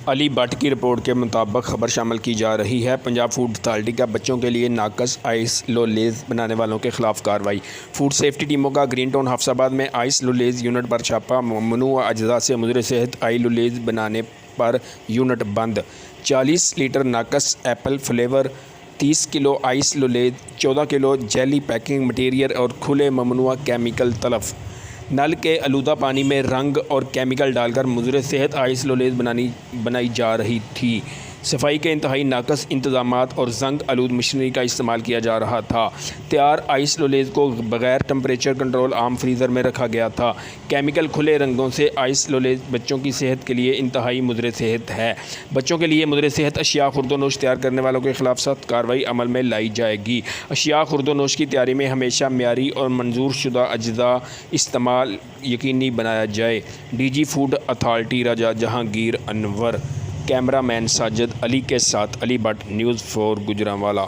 علی but کی report کے مطابق خبر شامل کی جا رہی ہے۔ پنجاب فوڈ اتھارٹی کا بچوں کے لیے ناقص آئس لولیز بنانے والوں کے خلاف کارروائی۔ فوڈ سیفٹی ٹیموں کا گرین ٹاؤن حفص آباد میں آئس لولیز یونٹ پر چھاپا۔ ممنوع اجزاء سے مضر صحت آئی لولیز بنانے پر یونٹ بند۔ 40 لیٹر ناقص ایپل فلیور، 30 کلو آئس لولیز، 14 کلو جیلی پیکنگ مٹیریل اور کھلے ممنوع کیمیکل تلف۔ نل کے آلودہ پانی میں رنگ اور کیمیکل ڈال کر مضر صحت آئس لولیز بنائی جا رہی تھی۔ صفائی کے انتہائی ناقص انتظامات اور زنگ آلود مشینری کا استعمال کیا جا رہا تھا۔ تیار آئس لولیز کو بغیر ٹمپریچر کنٹرول عام فریزر میں رکھا گیا تھا۔ کیمیکل کھلے رنگوں سے آئس لولیز بچوں کی صحت کے لیے انتہائی مضر صحت ہے۔ بچوں کے لیے مضر صحت اشیاء خوردونوش تیار کرنے والوں کے خلاف سخت کارروائی عمل میں لائی جائے گی۔ اشیاء خوردونوش کی تیاری میں ہمیشہ معیاری اور منظور شدہ اجزاء استعمال یقینی بنایا جائے۔ ڈی جی فوڈ اتھارٹی راجہ جہانگیر انور۔ کیمرہ مین ساجد علی کے ساتھ علی بٹ، نیوز 4 گوجرانوالہ۔